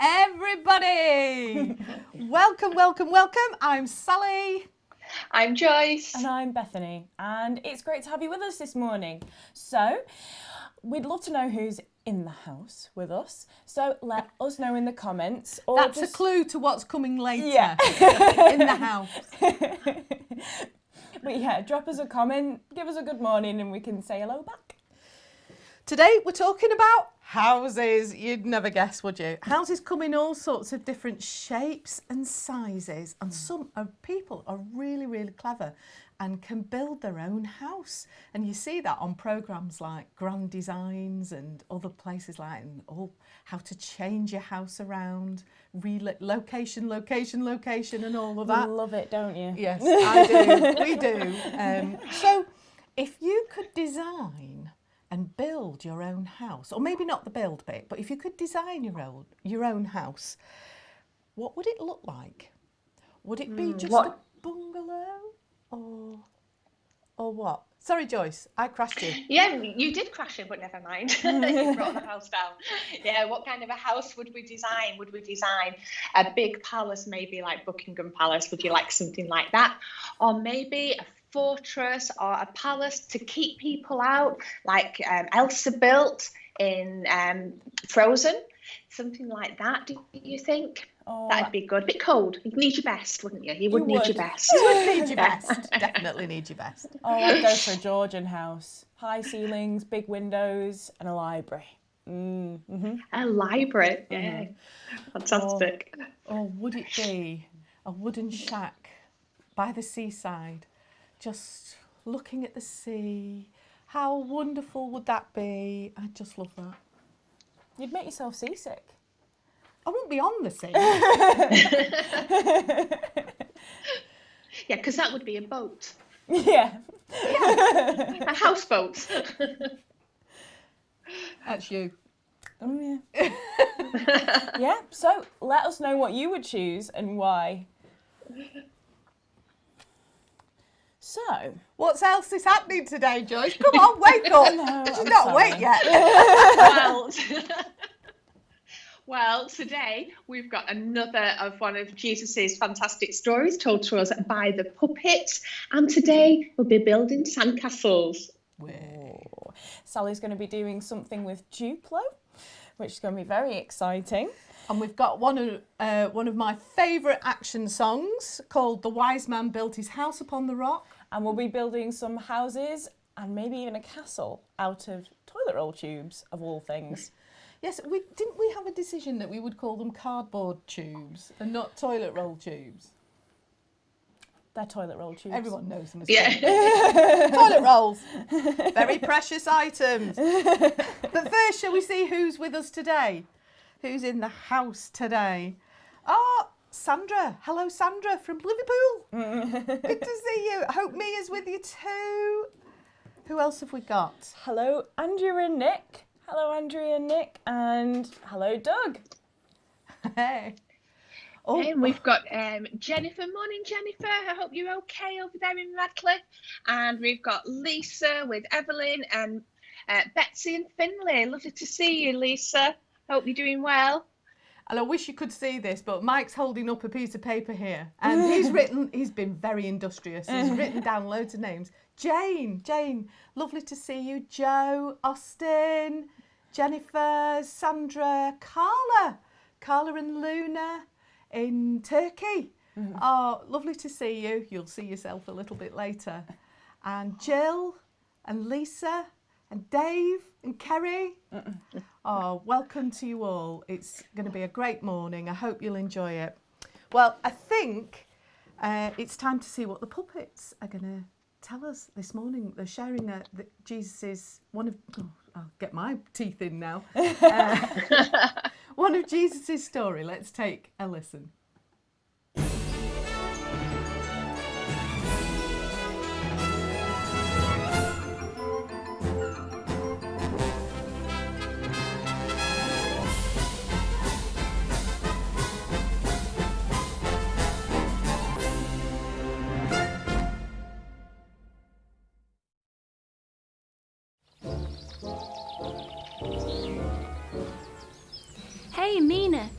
everybody. Welcome, welcome, welcome. I'm Sally. I'm Joyce. And I'm Bethany. And it's great to have you with us this morning. So, we'd love to know who's in the house with us. So, let us know in the comments. Or That's a clue to what's coming later. Yeah. In the house. But yeah, drop us a comment, give us a good morning, and we can say hello back. Today we're talking about houses. You'd never guess, would you? Houses come in all sorts of different shapes and sizes, and some people are really, really clever and can build their own house. And you see that on programmes like Grand Designs and other places like how to change your house around, location, and all of that. You love it, don't you? Yes, I do. We do. So if you could design and build your own house, or maybe not the build bit, but if you could design your own house, what would it look like? Would it be just a bungalow or what? Sorry, Joyce, I crashed you. Yeah, you did crash it, but never mind. You brought the house down. Yeah, what kind of a house would we design? Would we design a big palace, maybe like Buckingham Palace? Would you like something like that? Or maybe a fortress or a palace to keep people out, like Elsa built in Frozen? Something like that, do you think? Oh, that'd be good. A bit cold. You'd need your best, wouldn't you? You would need your best. You would need your best. Definitely need your best. Oh, I'd go for a Georgian house. High ceilings, big windows, and a library. Mm-hmm. A library, yeah. Fantastic. Or would it be a wooden shack by the seaside, just looking at the sea? How wonderful would that be? I just love that. You'd make yourself seasick. I won't be on the sea. Yeah, because that would be a boat. Yeah. A houseboat. That's you. Oh, yeah. Yeah, so let us know what you would choose and why. So, what else is happening today, Joyce? Come on, wake up. No, She's I'm not sorry. awake yet. Well, today we've got another of one of Jesus's fantastic stories told to us by the puppets. And today we'll be building sandcastles. Oh. Sally's going to be doing something with Duplo, which is going to be very exciting. And we've got one of my favourite action songs called "The Wise Man Built His House Upon the Rock." And we'll be building some houses and maybe even a castle out of toilet roll tubes, of all things. Yes, didn't we have a decision that we would call them cardboard tubes and not toilet roll tubes? They're toilet roll tubes. Everyone knows them as Yeah. toilet rolls. Very precious items. But first, shall we see who's with us today? Who's in the house today? Oh, Sandra. Hello, Sandra from Liverpool. Good to see you. I hope Mia's with you too. Who else have we got? Hello, Andrea and Nick. Hello, Andrea and Nick. And hello, Doug. Hey. Oh, And we've got Jennifer. Morning, Jennifer. I hope you're okay over there in Radcliffe. And we've got Lisa with Evelyn and Betsy and Finlay. Lovely to see you, Lisa. Hope you're doing well. and I wish you could see this, but Mike's holding up a piece of paper here, and he's been very industrious. He's written down loads of names. Jane, lovely to see you. Joe, Austin, Jennifer, Sandra, Carla and Luna in Turkey. Oh, lovely to see you. You'll see yourself a little bit later. And Jill and Lisa and Dave and Kerry. Oh, welcome to you all. It's going to be a great morning. I hope you'll enjoy it. Well, I think it's time to see what the puppets are going to tell us this morning. They're sharing I'll get my teeth in now. One of Jesus's story. Let's take a listen. Hey, Mina,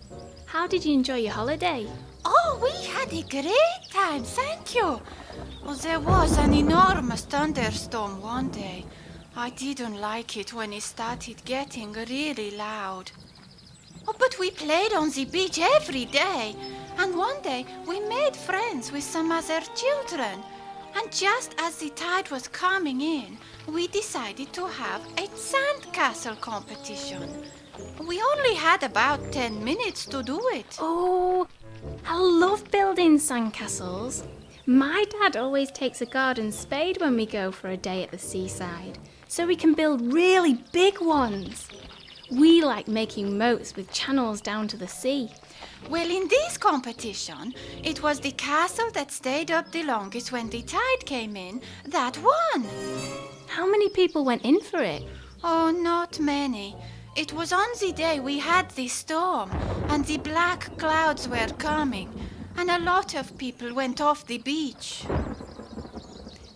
How did you enjoy your holiday? Oh, we had a great time, thank you. Well, there was an enormous thunderstorm one day. I didn't like it when it started getting really loud. Oh, but we played on the beach every day. And one day we made friends with some other children. And just as the tide was coming in, we decided to have a sandcastle competition. We only had about 10 minutes to do it. Oh, I love building sandcastles. My dad always takes a garden spade when we go for a day at the seaside, so we can build really big ones. We like making moats with channels down to the sea. Well, in this competition, it was the castle that stayed up the longest when the tide came in that won. How many people went in for it? Oh, not many. It was on the day we had the storm, and the black clouds were coming, and a lot of people went off the beach.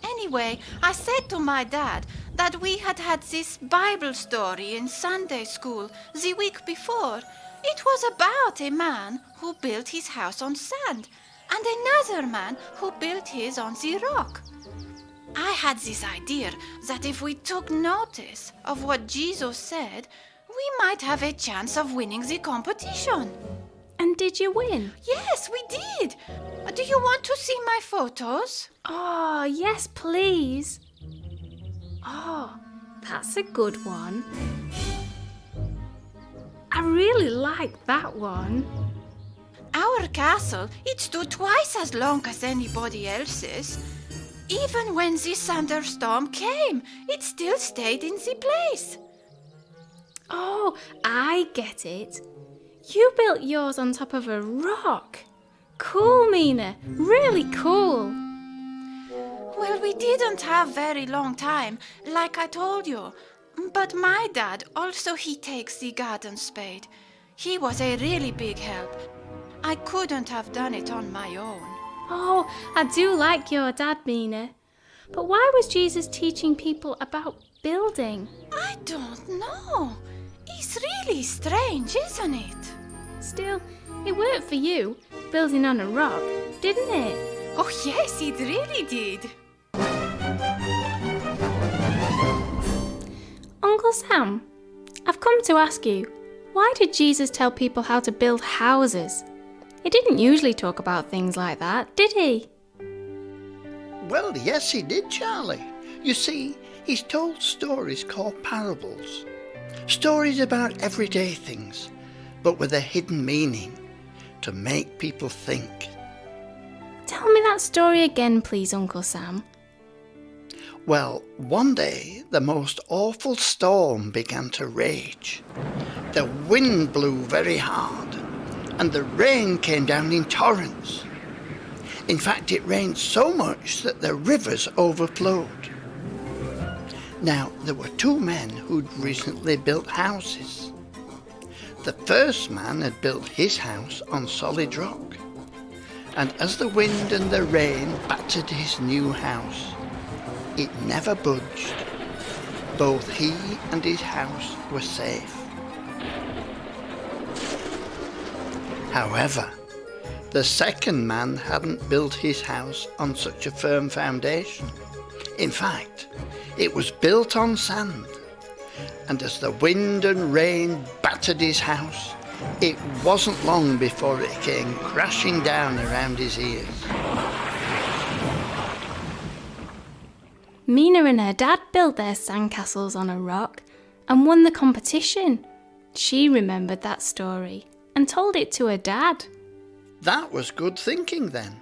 Anyway, I said to my dad that we had had this Bible story in Sunday school the week before. It was about a man who built his house on sand and another man who built his on the rock. I had this idea that if we took notice of what Jesus said, we might have a chance of winning the competition. And did you win? Yes, we did. Do you want to see my photos? Oh, yes, please. Oh, that's a good one. I really like that one. Our castle, it stood twice as long as anybody else's. Even when this thunderstorm came, it still stayed in the place. Oh, I get it. You built yours on top of a rock. Cool, Mina. Really cool. Well, we didn't have very long time, like I told you. But my dad also he takes the garden spade. He was a really big help. I couldn't have done it on my own. Oh, I do like your dad, Mina. But why was Jesus teaching people about building? I don't know. It's really strange, isn't it? Still, it worked for you, building on a rock, didn't it? Oh, yes, it really did. Uncle Sam, I've come to ask you, why did Jesus tell people how to build houses? He didn't usually talk about things like that, did he? Well, yes, he did, Charlie. You see, he's told stories called parables. Stories about everyday things, but with a hidden meaning to make people think. Tell me that story again, please, Uncle Sam. Well, one day the most awful storm began to rage. The wind blew very hard, and the rain came down in torrents. In fact, it rained so much that the rivers overflowed. Now, there were two men who'd recently built houses. The first man had built his house on solid rock, and as the wind and the rain battered his new house, it never budged. Both he and his house were safe. However, the second man hadn't built his house on such a firm foundation. In fact, it was built on sand, and as the wind and rain battered his house, it wasn't long before it came crashing down around his ears. Mina and her dad built their sandcastles on a rock and won the competition. She remembered that story and told it to her dad. That was good thinking then.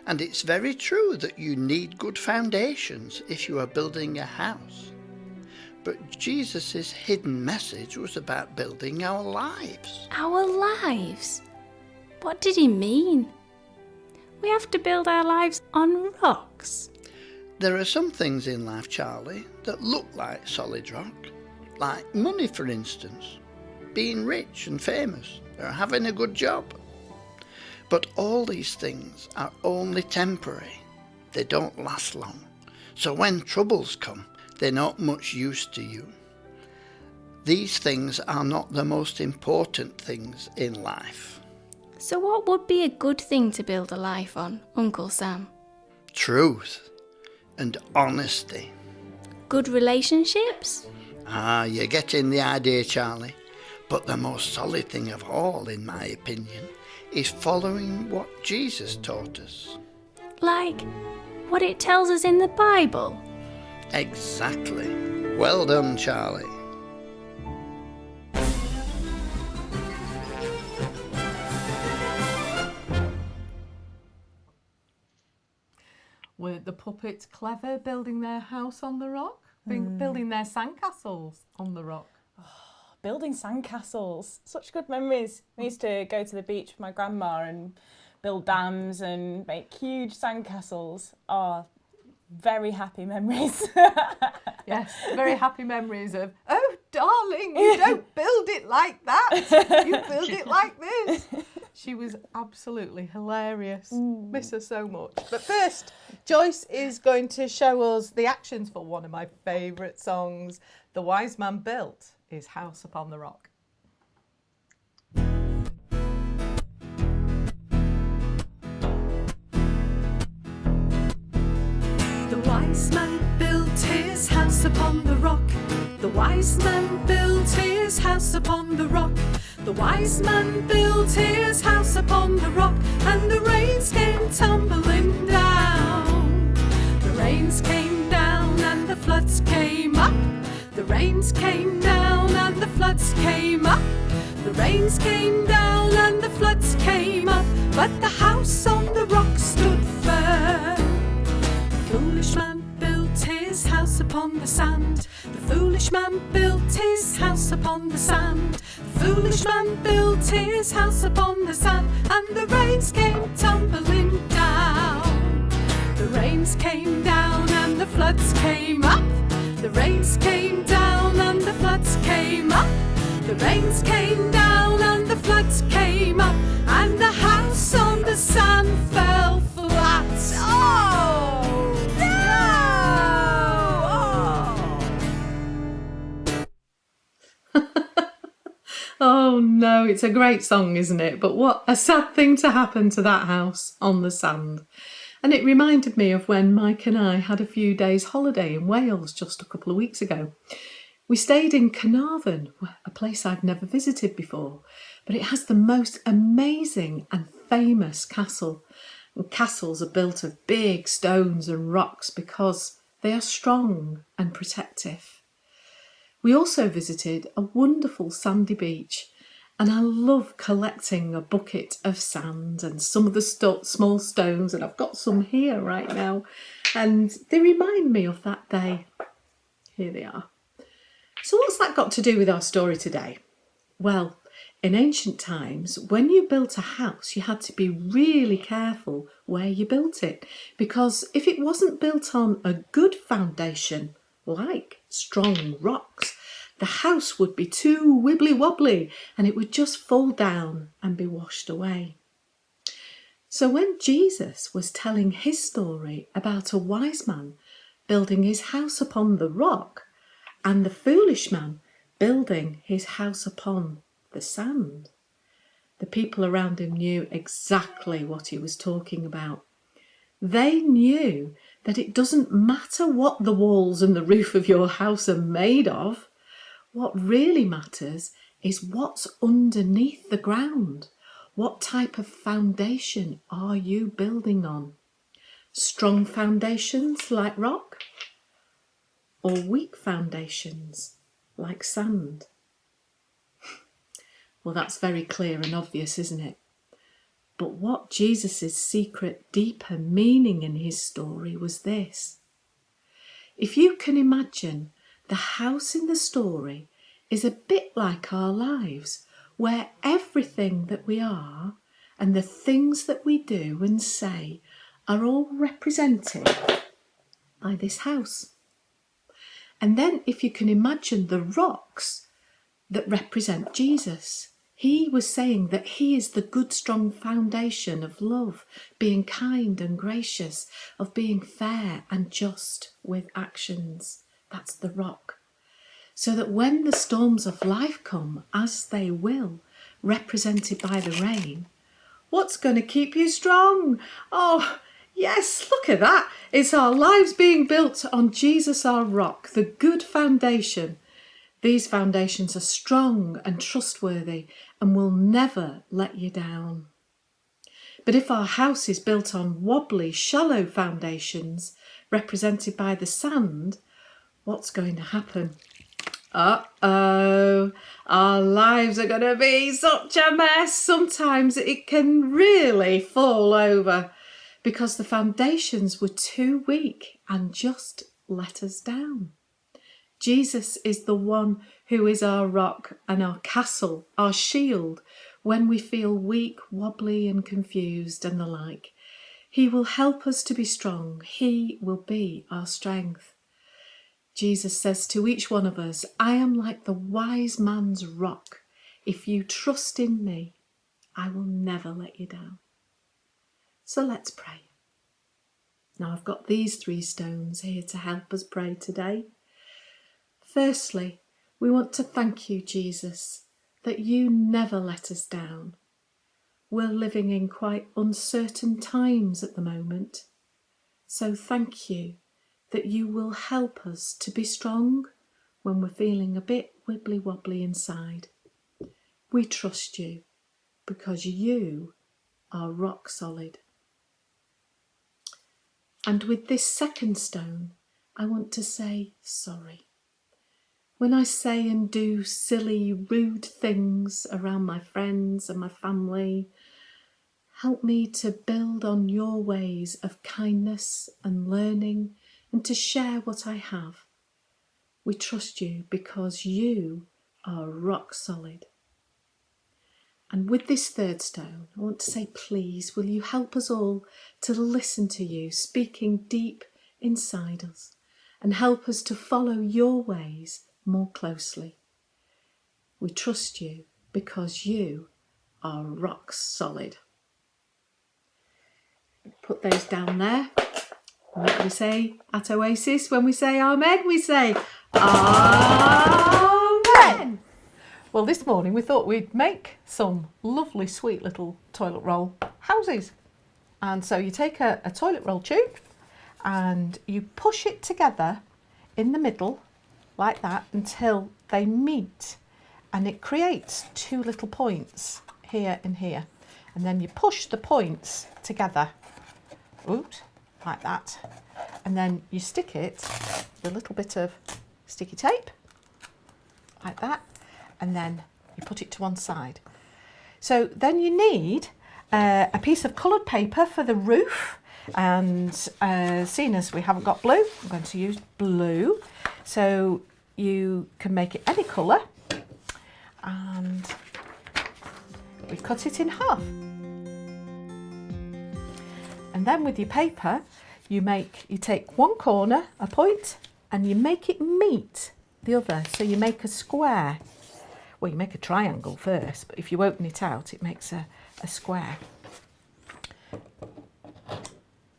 And it's very true that you need good foundations if you are building a house. But Jesus' hidden message was about building our lives. Our lives? What did he mean? We have to build our lives on rocks. There are some things in life, Charlie, that look like solid rock. Like money, for instance. Being rich and famous, or having a good job. But all these things are only temporary. They don't last long. So when troubles come, they're not much use to you. These things are not the most important things in life. So what would be a good thing to build a life on, Uncle Sam? Truth and honesty. Good relationships? You're getting the idea, Charlie. But the most solid thing of all, in my opinion, is following what Jesus taught us. Like what it tells us in the Bible? Exactly. Well done, Charlie. Were the puppets clever building their house on the rock? Building their sandcastles on the rock? Building sandcastles, such good memories. I used to go to the beach with my grandma and build dams and make huge sandcastles. Oh, very happy memories. Yes, very happy memories of, oh, darling, you don't build it like that. You build it like this. She was absolutely hilarious. Miss her so much. But first, Joyce is going to show us the actions for one of my favourite songs. The Wise Man built his house upon the rock. The wise man built his house upon the rock. The wise man built his house upon the rock. The wise man built his house upon the rock, and the rains came tumbling down. The rains came down and the floods came up. The rains came down and the floods came up. The rains came down and the floods came up, but the house on the rock stood firm. The foolish man built his house upon the sand. The foolish man built his house upon the sand. The foolish man built his house upon the sand, and the rains came tumbling down. The rains came down and the floods came up. The rains came down and the floods came up. The rains came down and the floods came up, and the house on the sand fell flat. Oh, no! Oh no, it's a great song, isn't it? But what a sad thing to happen to that house on the sand. And it reminded me of when Mike and I had a few days holiday in Wales just a couple of weeks ago. We stayed in Carnarvon, a place I've never visited before, but it has the most amazing and famous castle. And castles are built of big stones and rocks because they are strong and protective. We also visited a wonderful sandy beach, and I love collecting a bucket of sand and some of the small stones, and I've got some here right now, and they remind me of that day. Here they are. So what's that got to do with our story today? Well, in ancient times, when you built a house, you had to be really careful where you built it, because if it wasn't built on a good foundation, like strong rocks, the house would be too wibbly-wobbly and it would just fall down and be washed away. So when Jesus was telling his story about a wise man building his house upon the rock and the foolish man building his house upon the sand, the people around him knew exactly what he was talking about. They knew that it doesn't matter what the walls and the roof of your house are made of. What really matters is what's underneath the ground. What type of foundation are you building on? Strong foundations like rock, or weak foundations like sand? Well, that's very clear and obvious, isn't it? But what Jesus' secret, deeper meaning in his story was this. If you can imagine, the house in the story is a bit like our lives, where everything that we are and the things that we do and say are all represented by this house. And then if you can imagine the rocks that represent Jesus, he was saying that he is the good, strong foundation of love, being kind and gracious, of being fair and just with actions. That's the rock. So that when the storms of life come, as they will, represented by the rain, What's going to keep you strong? Oh, yes, look at that. It's our lives being built on Jesus, our rock, the good foundation. These foundations are strong and trustworthy and will never let you down. But if our house is built on wobbly, shallow foundations, represented by the sand, what's going to happen? Uh-oh, our lives are going to be such a mess. Sometimes it can really fall over because the foundations were too weak and just let us down. Jesus is the one who is our rock and our castle, our shield, when we feel weak, wobbly and confused and the like. He will help us to be strong. He will be our strength. Jesus says to each one of us, I am like the wise man's rock. If you trust in me, I will never let you down. So let's pray. Now I've got these 3 stones here to help us pray today. Firstly, we want to thank you, Jesus, that you never let us down. We're living in quite uncertain times at the moment. So thank you that you will help us to be strong when we're feeling a bit wibbly-wobbly inside. We trust you because you are rock solid. And with this second stone, I want to say sorry. When I say and do silly, rude things around my friends and my family, help me to build on your ways of kindness and learning and to share what I have. We trust you because you are rock solid. And with this third stone, I want to say, please, will you help us all to listen to you speaking deep inside us and help us to follow your ways more closely. We trust you because you are rock solid. Put those down there. What do we say at Oasis? When we say Amen, we say Amen. Well, this morning we thought we'd make some lovely, sweet little toilet roll houses. And so you take a toilet roll tube and you push it together in the middle like that until they meet, and it creates 2 little points here and here. And then you push the points together, like that. And then you stick it with a little bit of sticky tape, like that. And then you put it to one side. So then you need a piece of coloured paper for the roof. And seeing as we haven't got blue, I'm going to use blue. So you can make it any colour. And we cut it in half. And then with your paper, you take one corner, a point, and you make it meet the other. So you make a square. Well, you make a triangle first, but if you open it out, it makes a square.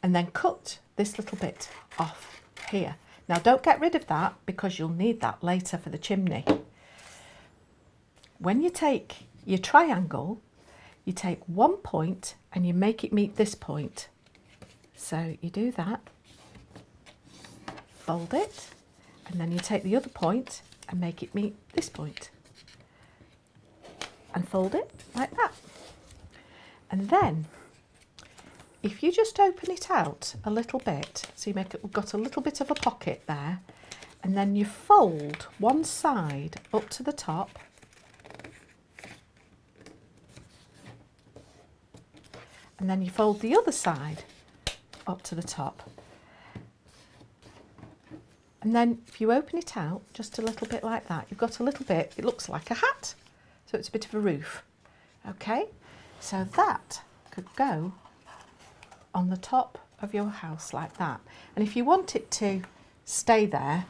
And then cut this little bit off here. Now, don't get rid of that because you'll need that later for the chimney. When you take your triangle, you take one point and you make it meet this point. So you do that, fold it, and then you take the other point and make it meet this point. And fold it like that. And then, if you just open it out a little bit, so we've got a little bit of a pocket there, and then you fold one side up to the top, and then you fold the other side up to the top. And then if you open it out just a little bit like that, you've got a little bit, it looks like a hat. So it's a bit of a roof. Okay, so that could go on the top of your house like that. And if you want it to stay there,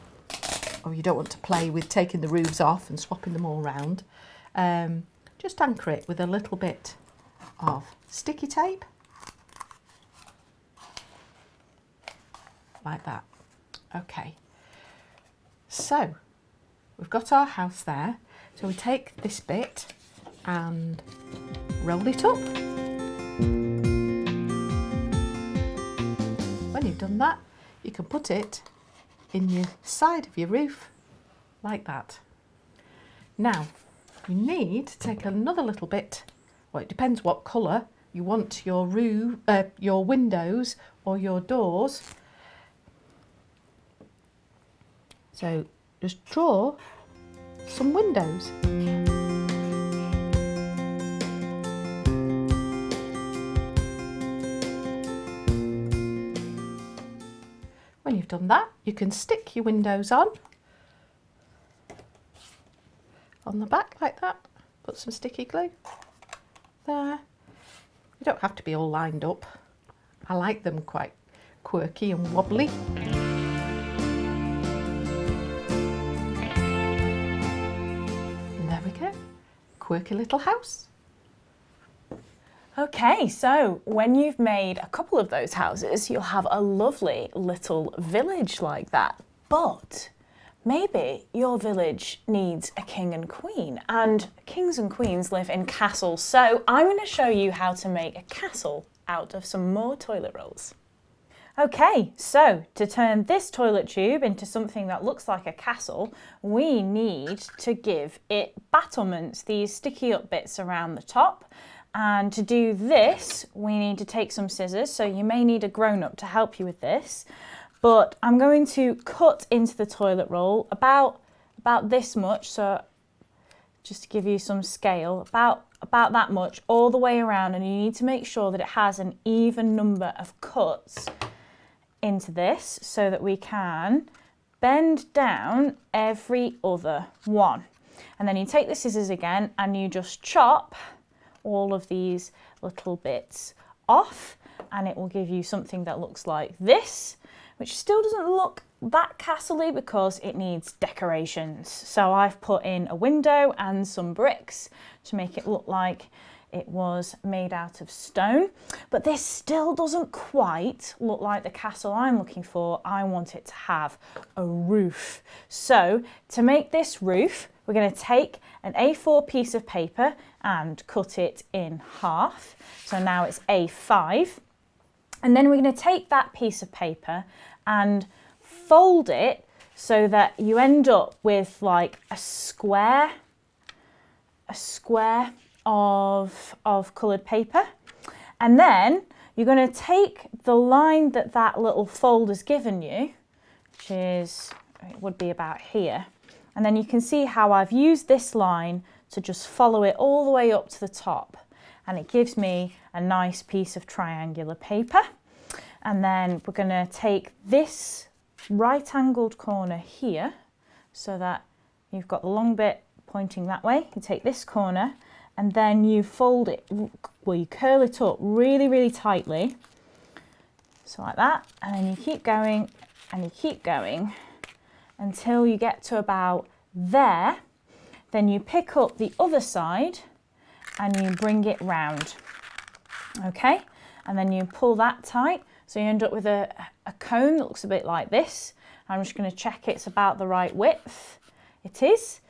or you don't want to play with taking the roofs off and swapping them all around, just anchor it with a little bit of sticky tape, like that. Okay, so we've got our house there. So we take this bit and roll it up When you've done that, you can put it in the side of your roof, like that. Now, you need to take another little bit, well, it depends what colour you want your roof, your windows or your doors. So just draw some windows. When you've done that, you can stick your windows on the back like that. Put some sticky glue there. You don't have to be all lined up. I like them quite quirky and wobbly. And there we go. Quirky little house. Okay, so when you've made a couple of those houses, you'll have a lovely little village like that. But maybe your village needs a king and queen, and kings and queens live in castles. So I'm going to show you how to make a castle out of some more toilet rolls. Okay, so to turn this toilet tube into something that looks like a castle, we need to give it battlements, these sticky up bits around the top. And to do this, we need to take some scissors, so you may need a grown-up to help you with this. But I'm going to cut into the toilet roll about this much, so just to give you some scale, about that much all the way around, and you need to make sure that it has an even number of cuts into this so that we can bend down every other one. And then you take the scissors again and you just chop all of these little bits off, and it will give you something that looks like this, which still doesn't look that castle-y because it needs decorations. So I've put in a window and some bricks to make it look like it was made out of stone, but this still doesn't quite look like the castle I'm looking for. I want it to have a roof. So to make this roof, we're going to take an A4 piece of paper and cut it in half. So now it's A5. And then we're going to take that piece of paper and fold it so that you end up with like a square of coloured paper. And then you're going to take the line that little fold has given you, which is, it would be about here. And then you can see how I've used this line to just follow it all the way up to the top. And it gives me a nice piece of triangular paper. And then we're going to take this right-angled corner here so that you've got the long bit pointing that way. You take this corner and then you fold it, well, you curl it up really, really tightly. So like that. And then you keep going and you keep going until you get to about there. Then you pick up the other side and you bring it round. Okay? And then you pull that tight. So you end up with a cone that looks a bit like this. I'm just going to check it's about the right width. It is.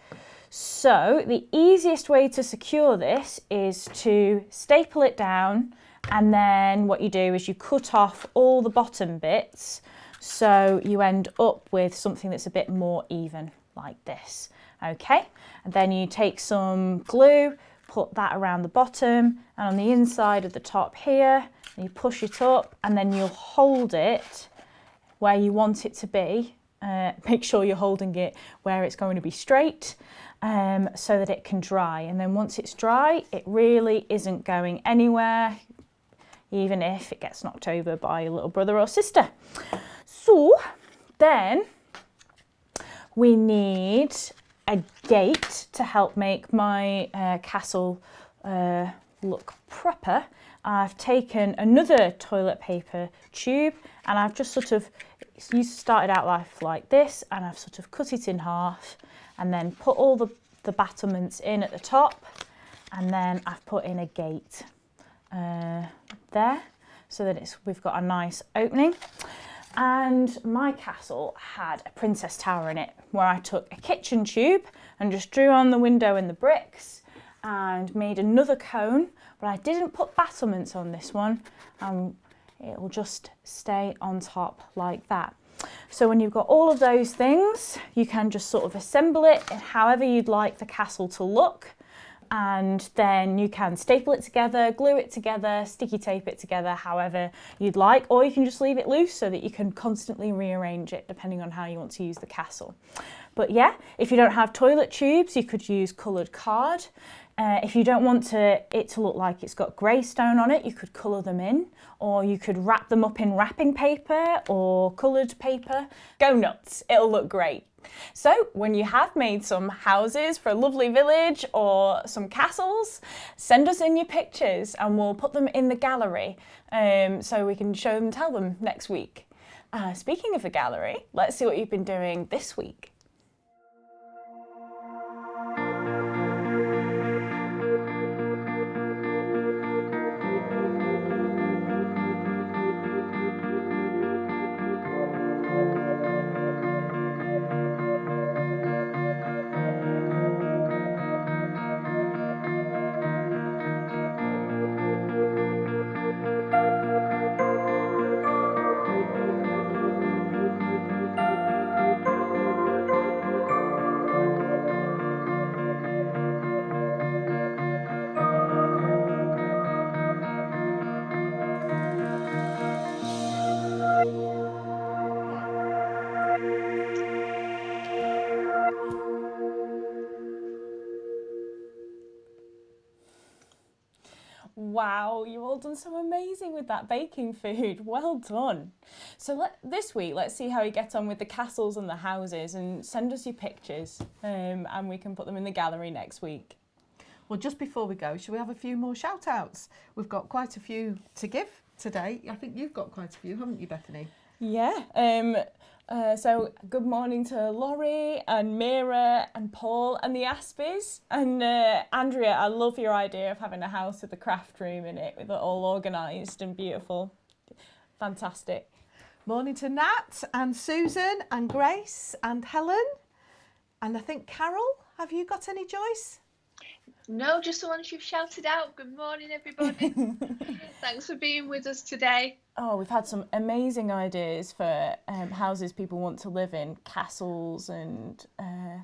So the easiest way to secure this is to staple it down, and then what you do is you cut off all the bottom bits so you end up with something that's a bit more even like this. Okay, and then you take some glue, put that around the bottom and on the inside of the top here, and you push it up, and then you'll hold it where you want it to be. Make sure you're holding it where it's going to be straight, so that it can dry. And then once it's dry, it really isn't going anywhere, even if it gets knocked over by a little brother or sister. So then we need a gate to help make my castle look proper. I've taken another toilet paper tube and I've just sort of started out life like this, and I've sort of cut it in half and then put all the battlements in at the top, and then I've put in a gate there so that we've got a nice opening. And my castle had a princess tower in it, where I took a kitchen tube and just drew on the window and the bricks, and made another cone, but I didn't put battlements on this one. It'll just stay on top like that. So when you've got all of those things, you can just sort of assemble it however you'd like the castle to look. And then you can staple it together, glue it together, sticky tape it together, however you'd like, or you can just leave it loose so that you can constantly rearrange it depending on how you want to use the castle. But yeah, if you don't have toilet tubes, you could use coloured card. If you don't want it to look like it's got grey stone on it, you could colour them in, or you could wrap them up in wrapping paper or coloured paper. Go nuts, it'll look great. So when you have made some houses for a lovely village or some castles, send us in your pictures and we'll put them in the gallery so we can show them and tell them next week. Speaking of the gallery, let's see what you've been doing this week. Wow, you've all done so amazing with that baking food. Well done. So this week, let's see how you get on with the castles and the houses, and send us your pictures and we can put them in the gallery next week. Well, just before we go, shall we have a few more shout outs? We've got quite a few to give today. I think you've got quite a few, haven't you, Bethany? Yeah. So good morning to Laurie and Mira and Paul and the Aspies. And Andrea, I love your idea of having a house with a craft room in it, with it all organised and beautiful. Fantastic. Morning to Nat and Susan and Grace and Helen. And I think Carol, have you got any, Joyce? No, just the ones you've shouted out. Good morning, everybody. Thanks for being with us today. Oh, we've had some amazing ideas for houses people want to live in, castles, and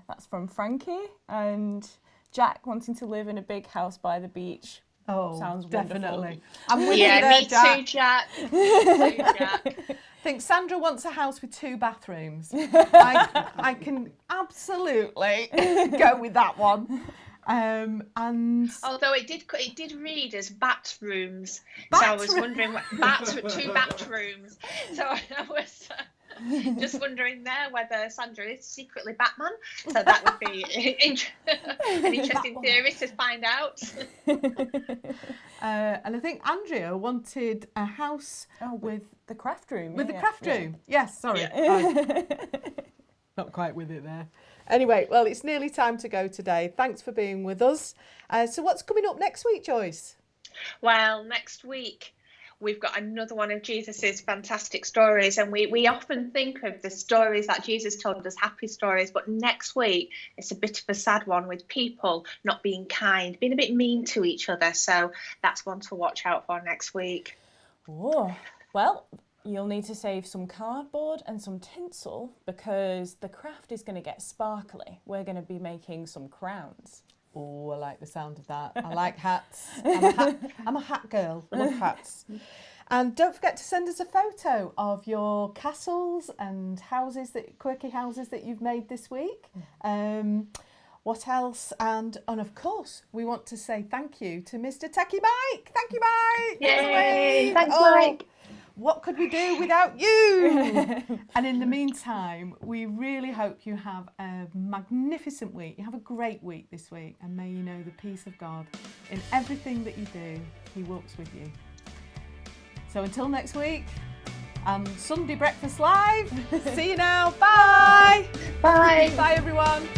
that's from Frankie. And Jack wanting to live in a big house by the beach. Oh, sounds definitely. wonderful. I'm with you there, me Jack. too, Jack. Me too, Jack. I think Sandra wants a house with 2 bathrooms. I can absolutely go with that one. And although it did read as bathrooms, so I was wondering what 2 bathrooms. So I was just wondering there whether Sandra is secretly Batman. So that would be an interesting theory to find out. And I think Andrea wanted a house with the craft room. With the craft room. Yes, sorry. Not quite with it there. Anyway, well, it's nearly time to go today. Thanks for being with us. So what's coming up next week, Joyce? Well, next week we've got another one of Jesus's fantastic stories, and we often think of the stories that Jesus told as happy stories, but next week it's a bit of a sad one with people not being kind, being a bit mean to each other. So that's one to watch out for next week. Oh, well, you'll need to save some cardboard and some tinsel because the craft is going to get sparkly. We're going to be making some crowns. Oh, I like the sound of that. I like hats. I'm a hat girl. I love hats. And don't forget to send us a photo of your castles and quirky houses that you've made this week. What else? And of course, we want to say thank you to Mr. Techie Mike. Thank you, Mike. Yay! Thanks, Mike. What could we do without you? And in the meantime, we really hope you have a magnificent week. You have a great week this week, and may you know the peace of God in everything that you do. He walks with you. So until next week, Sunday Breakfast Live. See you now. Bye. Bye. Bye, everyone.